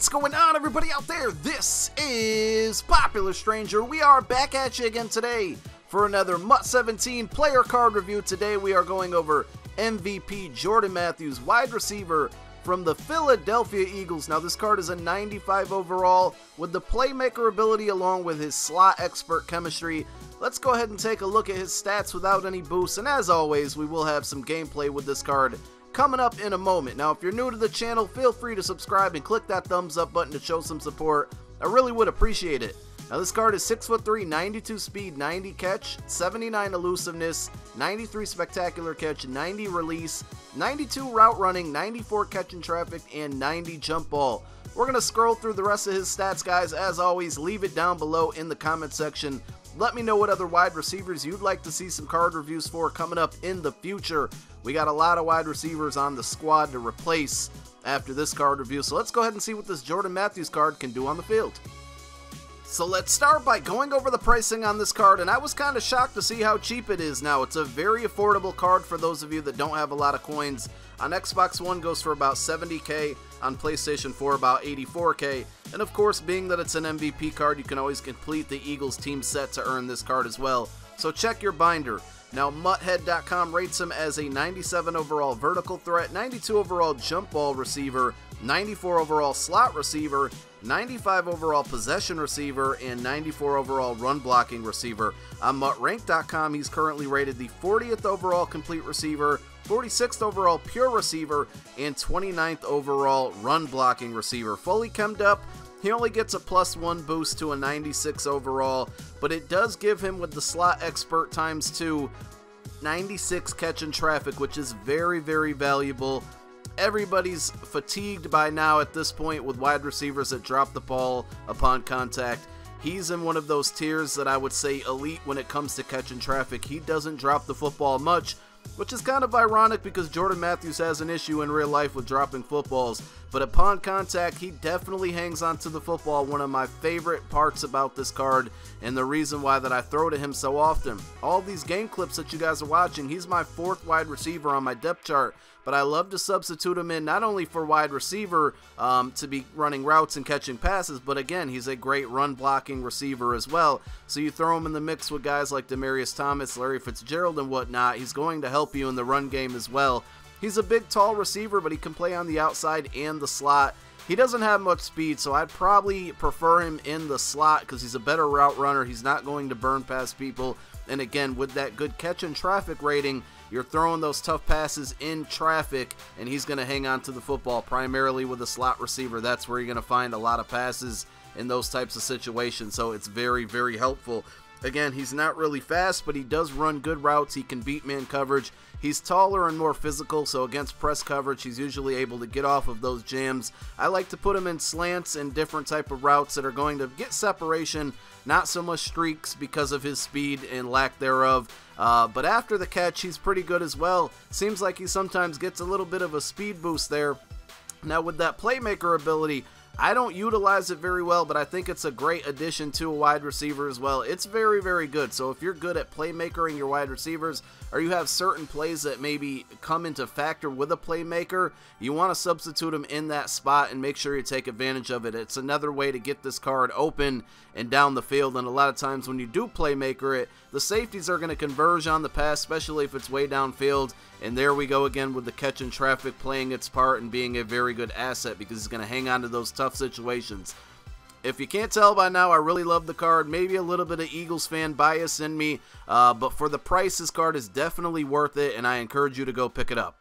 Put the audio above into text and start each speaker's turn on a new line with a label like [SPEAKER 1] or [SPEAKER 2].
[SPEAKER 1] What's going on, everybody out there? This is Popular Stranger. We are back at you again today for another MUT 17 player card review. Today we are going over MVP Jordan Matthews, wide receiver from the Philadelphia Eagles. Now this card is a 95 overall with the playmaker ability along with his slot expert chemistry. Let's go ahead and take a look at his stats without any boosts, and as always we will have some gameplay with this card coming up in a moment. Now if you're new to the channel, feel free to subscribe and click that thumbs up button to show some support. I really would appreciate it. Now this card is 6'3", 92 speed, 90 catch, 79 elusiveness, 93 spectacular catch, 90 release, 92 route running, 94 catch in traffic, and 90 jump ball. We're going to scroll through the rest of his stats, guys. As always, leave it down below in the comment section. Let me know what other wide receivers you'd like to see some card reviews for coming up in the future. We got a lot of wide receivers on the squad to replace after this card review, so let's go ahead and see what this Jordan Matthews card can do on the field. So let's start by going over the pricing on this card, and I was kind of shocked to see how cheap it is now. It's a very affordable card for those of you that don't have a lot of coins. On Xbox One goes for about $70K, on PlayStation 4 about $84K, and of course being that it's an MVP card, you can always complete the Eagles team set to earn this card as well. So check your binder. Now MUThead.com rates him as a 97 overall vertical threat, 92 overall jump ball receiver, 94 overall slot receiver, 95 overall possession receiver, and 94 overall run blocking receiver. On MUTrank.com, he's currently rated the 40th overall complete receiver, 46th overall pure receiver, and 29th overall run blocking receiver. Fully chemmed up, he only gets a +1 boost to a 96 overall, but it does give him, with the slot expert ×2, 96 catch in traffic, which is very, very valuable. Everybody's fatigued by now at this point with wide receivers that drop the ball upon contact. He's in one of those tiers that I would say elite when it comes to catching traffic. He doesn't drop the football much, which is kind of ironic because Jordan Matthews has an issue in real life with dropping footballs. But upon contact, he definitely hangs onto the football, one of my favorite parts about this card, and the reason why that I throw to him so often. All these game clips that you guys are watching, he's my 4th wide receiver on my depth chart, but I love to substitute him in not only for wide receiver to be running routes and catching passes, but again, he's a great run blocking receiver as well. So you throw him in the mix with guys like Demaryius Thomas, Larry Fitzgerald, and whatnot, he's going to help you in the run game as well. He's a big, tall receiver, but he can play on the outside and the slot. He doesn't have much speed, so I'd probably prefer him in the slot because he's a better route runner. He's not going to burn past people. And again, with that good catch and traffic rating, you're throwing those tough passes in traffic, and he's going to hang on to the football primarily with a slot receiver. That's where you're going to find a lot of passes in those types of situations, so it's very, very helpful. Again, he's not really fast, but he does run good routes. He can beat man coverage. He's taller and more physical, so against press coverage, he's usually able to get off of those jams. I like to put him in slants and different type of routes that are going to get separation, not so much streaks because of his speed and lack thereof. But after the catch, he's pretty good as well. Seems like he sometimes gets a little bit of a speed boost there. Now with that playmaker ability, I don't utilize it very well, but I think it's a great addition to a wide receiver as well. It's very, very good. So if you're good at playmakering your wide receivers, or you have certain plays that maybe come into factor with a playmaker, you want to substitute them in that spot and make sure you take advantage of it. It's another way to get this card open and down the field, and a lot of times when you do playmaker it, the safeties are going to converge on the pass, especially if it's way downfield, and there we go again with the catch and traffic playing its part and being a very good asset because it's going to hang on to those tough situations. If you can't tell by now, I really love the card. Maybe a little bit of Eagles fan bias in me, but for the price, this card is definitely worth it, and I encourage you to go pick it up.